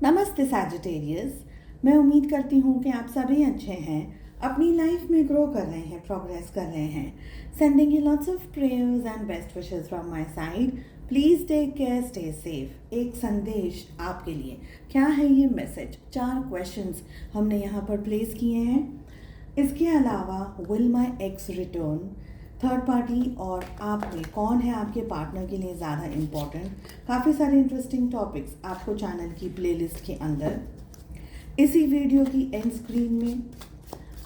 नमस्ते सैजिटेरियस। मैं उम्मीद करती हूँ कि आप सभी अच्छे हैं, अपनी लाइफ में ग्रो कर रहे हैं, प्रोग्रेस कर रहे हैं। Sending you lots of prayers and best wishes from my side. Please take care, stay safe. एक संदेश आपके लिए। क्या है ये मैसेज? 4 क्वेश्चंस हमने यहाँ पर प्लेस किए हैं। इसके अलावा will my x return, third party और आप में कौन है आपके पार्टनर के लिए ज़्यादा इम्पॉर्टेंट, काफ़ी सारे इंटरेस्टिंग टॉपिक्स आपको चैनल की प्लेलिस्ट के अंदर इसी वीडियो की एंड स्क्रीन में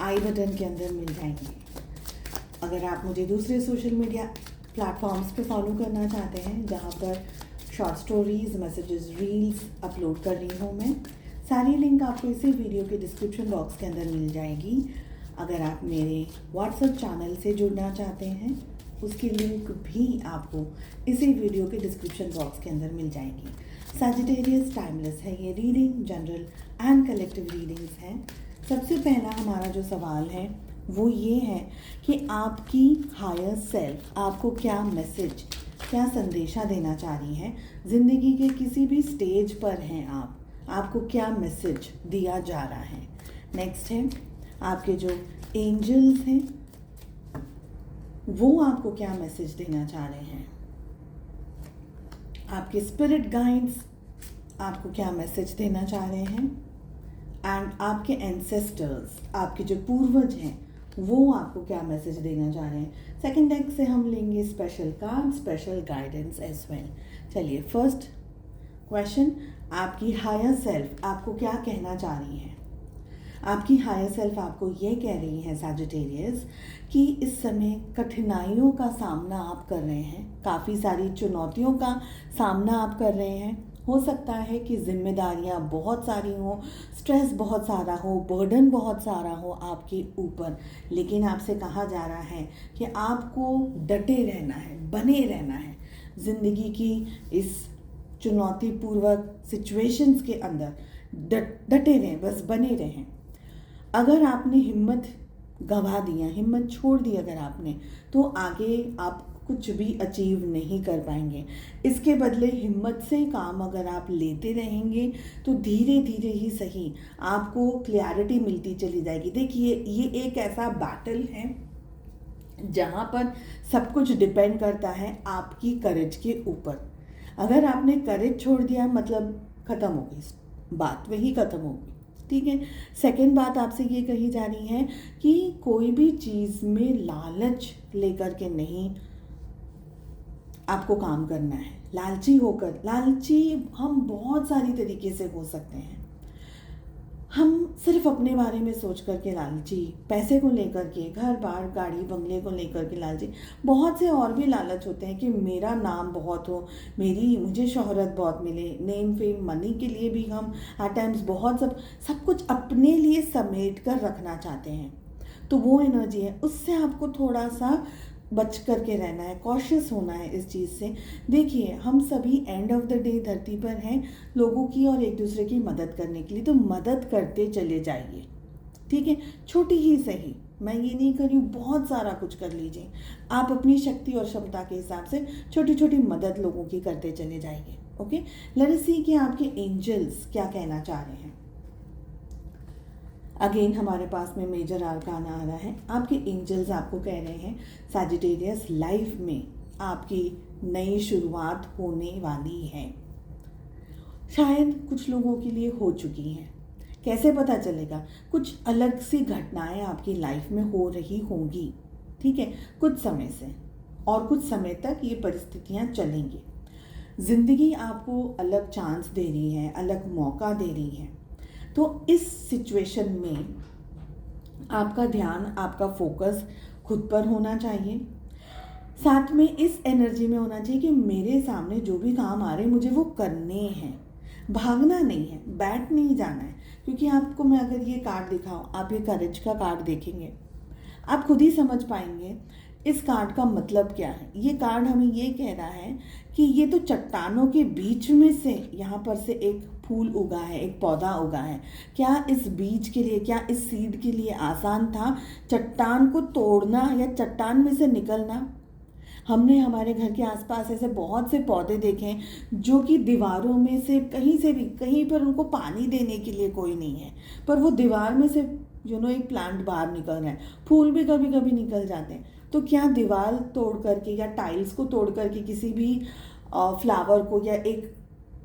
आई बटन के अंदर मिल जाएंगे। अगर आप मुझे दूसरे सोशल मीडिया प्लेटफॉर्म्स पे फॉलो करना चाहते हैं जहाँ पर short stories, messages, reels upload कर रही हूँ मैं, सारी लिंक आपको इसी वीडियो के डिस्क्रिप्शन बॉक्स के अंदर मिल जाएगी। अगर आप मेरे व्हाट्सएप चैनल से जुड़ना चाहते हैं उसकी लिंक भी आपको इसी वीडियो के डिस्क्रिप्शन बॉक्स के अंदर मिल जाएगी। सैजिटेरियस टाइमलेस है ये reading, general and collective readings हैं। सबसे पहला हमारा जो सवाल है वो ये है कि आपकी हायर सेल्फ आपको क्या मैसेज, क्या संदेशा देना चाह रही है। ज़िंदगी के किसी भी स्टेज पर हैं आप, आपको क्या मैसेज दिया जा रहा है। नेक्स्ट है आपके जो एंजल्स हैं वो आपको क्या मैसेज देना चाह रहे हैं। आपके स्पिरिट गाइड्स आपको क्या मैसेज देना चाह रहे हैं। एंड आपके एंसेस्टर्स, आपके जो पूर्वज हैं वो आपको क्या मैसेज देना चाह रहे हैं। सेकंड डेक से हम लेंगे special card, special guidance as well. चलिए, फर्स्ट क्वेश्चन, आपकी हायर सेल्फ आपको क्या कहना चाह रही है। आपकी हायर सेल्फ आपको ये कह रही है सैजिटेरियस कि इस समय कठिनाइयों का सामना आप कर रहे हैं, काफ़ी सारी चुनौतियों का सामना आप कर रहे हैं। हो सकता है कि जिम्मेदारियां बहुत सारी हो, स्ट्रेस बहुत सारा हो, बर्डन बहुत सारा हो आपके ऊपर, लेकिन आपसे कहा जा रहा है कि आपको डटे रहना है, बने रहना है। ज़िंदगी की इस चुनौतीपूर्वक सिचुएशंस के अंदर डटे रहें, बस बने रहें। अगर आपने हिम्मत गंवा दिया, हिम्मत छोड़ दी अगर आपने, तो आगे आप कुछ भी अचीव नहीं कर पाएंगे। इसके बदले हिम्मत से काम अगर आप लेते रहेंगे तो धीरे धीरे ही सही आपको क्लैरिटी मिलती चली जाएगी। देखिए, ये एक ऐसा बैटल है जहाँ पर सब कुछ डिपेंड करता है आपकी करेज के ऊपर। अगर आपने करेज छोड़ दिया मतलब ख़त्म हो गई बात, वही ख़त्म हो गई। ठीक है। सेकंड बात आपसे ये कही जा रही है कि कोई भी चीज़ में लालच लेकर के नहीं आपको काम करना है। लालची होकर, लालची हम बहुत सारी तरीके से हो सकते हैं। हम सिर्फ अपने बारे में सोच करके लालची, पैसे को लेकर के, घर बार गाड़ी बंगले को लेकर के लालची। बहुत से और भी लालच होते हैं कि मेरा नाम बहुत हो, मुझे शोहरत बहुत मिले, नेम फेम मनी के लिए भी हम एट टाइम्स बहुत सब कुछ अपने लिए समेट कर रखना चाहते हैं। तो वो एनर्जी है, उससे आपको थोड़ा सा बच करके रहना है, कॉशियस होना है इस चीज़ से। देखिए, हम सभी एंड ऑफ द डे धरती पर हैं लोगों की और एक दूसरे की मदद करने के लिए, तो मदद करते चले जाइए। ठीक है, छोटी ही सही, मैं ये नहीं कर रही हूँ बहुत सारा कुछ कर लीजिए। आप अपनी शक्ति और क्षमता के हिसाब से छोटी छोटी मदद लोगों की करते चले जाइए। ओके, लेट अस सी कि आपके एंजल्स क्या कहना चाह रहे हैं। अगेन हमारे पास में मेजर आर्काना आ रहा है। आपके एंजल्स आपको कह रहे हैं सैजिटेरियस, लाइफ में आपकी नई शुरुआत होने वाली है। शायद कुछ लोगों के लिए हो चुकी है। कैसे पता चलेगा? कुछ अलग सी घटनाएं आपकी लाइफ में हो रही होंगी। ठीक है, कुछ समय से और कुछ समय तक ये परिस्थितियां चलेंगी। ज़िंदगी आपको अलग चांस दे रही है, अलग मौका दे रही है। तो इस सिचुएशन में आपका ध्यान, आपका फोकस खुद पर होना चाहिए। साथ में इस एनर्जी में होना चाहिए कि मेरे सामने जो भी काम आ रहे हैं मुझे वो करने हैं, भागना नहीं है, बैठ नहीं जाना है। क्योंकि आपको मैं अगर ये कार्ड दिखाऊं, आप ये करेज का कार्ड देखेंगे, आप खुद ही समझ पाएंगे इस कार्ड का मतलब क्या है। ये कार्ड हमें ये कह रहा है कि ये तो चट्टानों के बीच में से यहाँ पर से एक फूल उगा है, एक पौधा उगा है। क्या इस बीज के लिए, क्या इस सीड के लिए आसान था चट्टान को तोड़ना या चट्टान में से निकलना? हमने हमारे घर के आसपास ऐसे बहुत से पौधे देखे हैं जो कि दीवारों में से भी कहीं पर उनको पानी देने के लिए कोई नहीं है, पर वो दीवार में से एक प्लांट बाहर निकल रहा है, फूल भी कभी कभी निकल जाते हैं। तो क्या दीवार तोड़ करके या टाइल्स को तोड़ करके किसी भी फ्लावर को या एक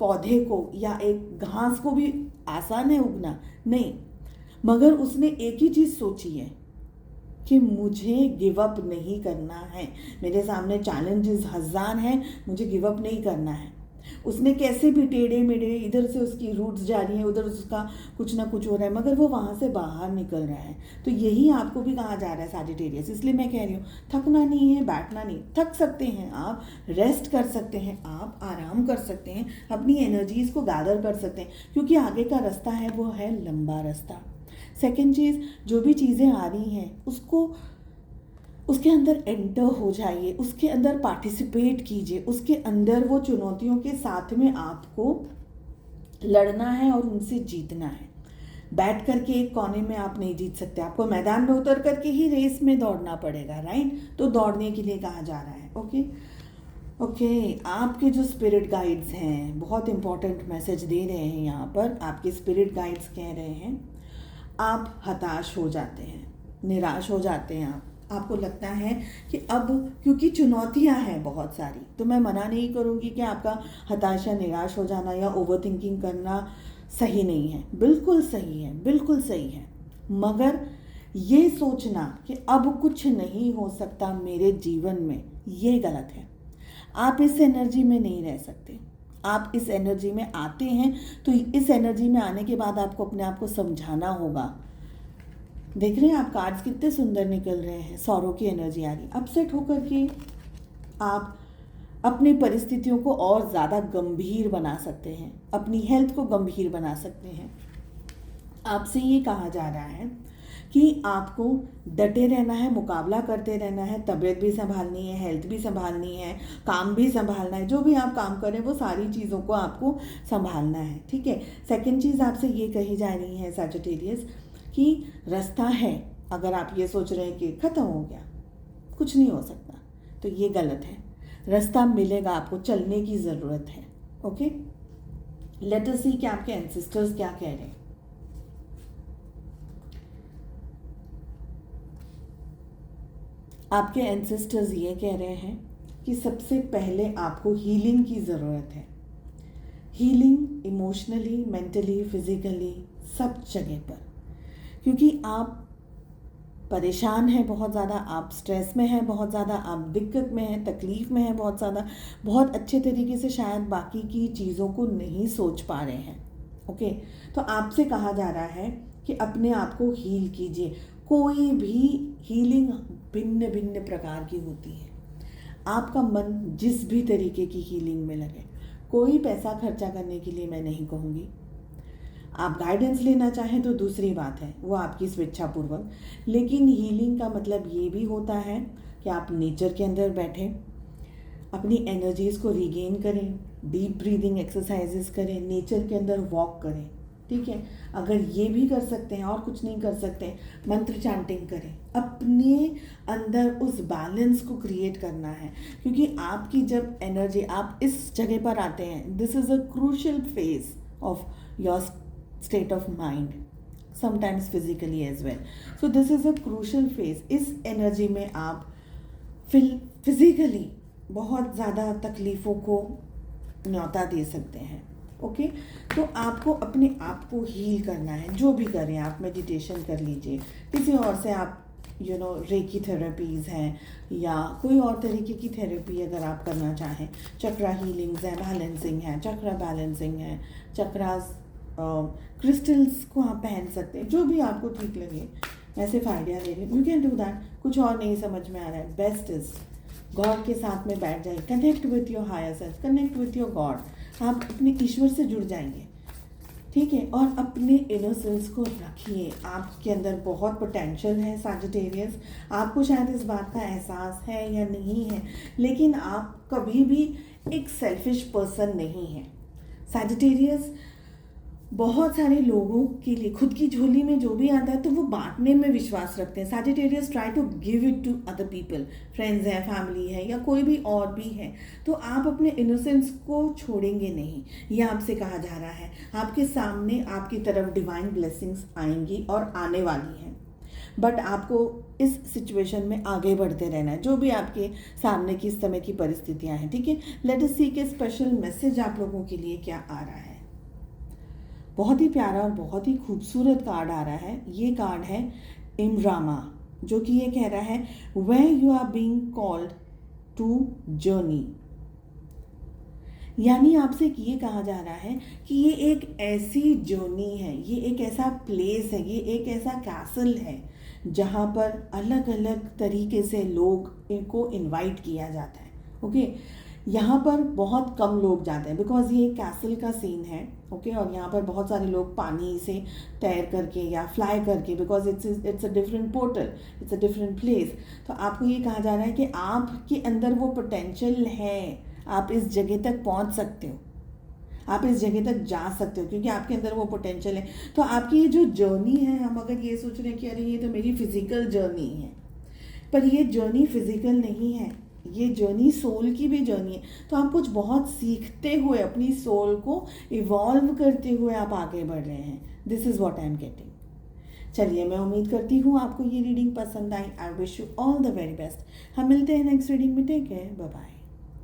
पौधे को या एक घास को भी आसान है उगना? नहीं, मगर उसने एक ही चीज़ सोची है कि मुझे गिव अप नहीं करना है, मेरे सामने चैलेंजेस हजार हैं, मुझे गिव अप नहीं करना है। उसने कैसे भी टेढ़े मेढ़े, इधर से उसकी रूट्स जा रही हैं, उधर उसका कुछ ना कुछ हो रहा है, मगर वो वहाँ से बाहर निकल रहा है। तो यही आपको भी कहा जा रहा है सैजिटेरियस। इसलिए मैं कह रही हूँ, थकना नहीं है, बैठना नहीं। थक सकते हैं आप, रेस्ट कर सकते हैं आप, आराम कर सकते हैं, अपनी एनर्जीज़ को गैदर कर सकते हैं, क्योंकि आगे का रास्ता है वो है लंबा रास्ता। सेकेंड चीज़, जो भी चीज़ें आ रही हैं उसके अंदर एंटर हो जाइए, उसके अंदर पार्टिसिपेट कीजिए, उसके अंदर वो चुनौतियों के साथ में आपको लड़ना है और उनसे जीतना है। बैठ करके एक कोने में आप नहीं जीत सकते, आपको मैदान में उतर करके ही रेस में दौड़ना पड़ेगा, राइट? तो दौड़ने के लिए कहा जा रहा है। ओके, आपके जो स्पिरिट गाइड्स हैं बहुत इंपॉर्टेंट मैसेज दे रहे हैं यहाँ पर। आपके स्पिरिट गाइड्स कह रहे हैं, आप हताश हो जाते हैं, निराश हो जाते हैं, आपको लगता है कि अब क्योंकि चुनौतियां हैं बहुत सारी, तो मैं मना नहीं करूँगी कि आपका हताश या निराश हो जाना या ओवर थिंकिंग करना सही नहीं है, बिल्कुल सही है, बिल्कुल सही है। मगर ये सोचना कि अब कुछ नहीं हो सकता मेरे जीवन में, ये गलत है। आप इस एनर्जी में नहीं रह सकते। आप इस एनर्जी में आते हैं तो इस एनर्जी में आने के बाद आपको अपने आप को समझाना होगा। देख रहे हैं आप कार्ड्स कितने सुंदर निकल रहे हैं, सौरों की एनर्जी आ रही। अपसेट होकर के आप अपनी परिस्थितियों को और ज़्यादा गंभीर बना सकते हैं, अपनी हेल्थ को गंभीर बना सकते हैं। आपसे ये कहा जा रहा है कि आपको डटे रहना है, मुकाबला करते रहना है, तबीयत भी संभालनी है, हेल्थ भी संभालनी है, काम भी संभालना है, जो भी आप काम करें वो सारी चीज़ों को आपको संभालना है, ठीक है। सेकंड चीज़ आपसे ये कही जा रही है सैजिटेरियस कि रास्ता है। अगर आप ये सोच रहे हैं कि ख़त्म हो गया, कुछ नहीं हो सकता, तो ये गलत है। रास्ता मिलेगा, आपको चलने की ज़रूरत है। ओके, लेट अस सी कि आपके एंसेस्टर्स क्या कह रहे हैं। आपके एंसेस्टर्स ये कह रहे हैं कि सबसे पहले आपको हीलिंग की ज़रूरत है। हीलिंग इमोशनली, मेंटली, फिजिकली, सब जगह पर, क्योंकि आप परेशान हैं बहुत ज़्यादा, आप स्ट्रेस में हैं बहुत ज़्यादा, आप दिक्कत में हैं, तकलीफ़ में हैं बहुत ज़्यादा, बहुत अच्छे तरीके से शायद बाकी की चीज़ों को नहीं सोच पा रहे हैं। ओके, तो आपसे कहा जा रहा है कि अपने आप को हील कीजिए। कोई भी हीलिंग भिन्न भिन्न प्रकार की होती है। आपका मन जिस भी तरीके की हीलिंग में लगे, कोई पैसा खर्चा करने के लिए मैं नहीं कहूँगी। आप गाइडेंस लेना चाहें तो दूसरी बात है, वो आपकी स्वेच्छापूर्वक। लेकिन हीलिंग का मतलब ये भी होता है कि आप नेचर के अंदर बैठें, अपनी एनर्जीज़ को रिगेन करें, डीप ब्रीदिंग एक्सरसाइजेस करें, नेचर के अंदर वॉक करें, ठीक है। अगर ये भी कर सकते हैं और कुछ नहीं कर सकते, मंत्र चैंटिंग करें। अपने अंदर उस बैलेंस को क्रिएट करना है, क्योंकि आपकी जब एनर्जी, आप इस जगह पर आते हैं, this is a crucial phase of your state of mind, sometimes physically as well. So this is a crucial phase. इस एनर्जी में आप फिजिकली बहुत ज़्यादा तकलीफ़ों को न्योता दे सकते हैं। ओके, तो आपको अपने आप को हील करना है। जो भी करें आप, मेडिटेशन कर लीजिए, किसी और से आप रेकी थेरेपीज़ हैं या कोई और तरीके की थेरेपी अगर आप करना चाहें, चक्रा हीलिंग्स है, बैलेंसिंग है, चक्रा बैलेंसिंग है, चक्रास क्रिस्टल्स को आप पहन सकते हैं, जो भी आपको ठीक लगे। मैं सिर्फ आइडिया दे रही हूँ, यू कैन डू दैट। कुछ और नहीं समझ में आ रहा है, बेस्ट इज गॉड के साथ में बैठ जाइए, connect with your higher self, connect with your God. आप अपने ईश्वर से जुड़ जाएंगे, ठीक है। और अपने इनर सेल्स को रखिए, आपके अंदर बहुत पोटेंशियल है सैजिटेरियस। आपको शायद इस बात का एहसास है या नहीं है, लेकिन आप कभी भी एक सेल्फिश पर्सन नहीं है। सैजिटेरियस बहुत सारे लोगों के लिए खुद की झोली में जो भी आता है तो वो बांटने में विश्वास रखते हैं। Sagittarius try to give it to other people, friends हैं, फैमिली है या कोई भी और भी है। तो आप अपने इनोसेंस को छोड़ेंगे नहीं, ये आपसे कहा जा रहा है। आपके सामने आपकी तरफ डिवाइन ब्लेसिंग्स आएंगी और आने वाली हैं, बट आपको इस सिचुएशन में आगे बढ़ते रहना है, जो भी आपके सामने की इस समय की परिस्थितियां हैं। ठीक है, लेट अस सी के स्पेशल मैसेज आप लोगों के लिए क्या आ रहा है। बहुत ही प्यारा और बहुत ही खूबसूरत कार्ड आ रहा है। ये कार्ड है इमरामा, जो कि ये कह रहा है where you are being called to journey. यानी आपसे ये कहा जा रहा है कि ये एक ऐसी जर्नी है, ये एक ऐसा प्लेस है, ये एक ऐसा कैसल है जहाँ पर अलग अलग तरीके से लोग को इनवाइट किया जाता है। ओके, यहाँ पर बहुत कम लोग जाते हैं बिकॉज ये कैसल का सीन है। ओके, और यहाँ पर बहुत सारे लोग पानी से तैर करके या फ्लाई करके, because it's a different portal, it's a different place. तो आपको ये कहा जा रहा है कि आपके अंदर वो पोटेंशियल है, आप इस जगह तक पहुँच सकते हो, आप इस जगह तक जा सकते हो, क्योंकि आपके अंदर वो पोटेंशियल है। तो आपकी ये जो जर्नी है, हम अगर ये सोच रहे हैं कि अरे ये तो मेरी फिजिकल जर्नी है, पर ये जर्नी फिजिकल नहीं है, ये जर्नी सोल की भी जर्नी है। तो आप कुछ बहुत सीखते हुए अपनी सोल को इवॉल्व करते हुए आप आगे बढ़ रहे हैं। This is what I am getting. चलिए, मैं उम्मीद करती हूँ आपको ये रीडिंग पसंद आई। I wish you all the very best. हम मिलते हैं नेक्स्ट रीडिंग में। Take care, bye bye.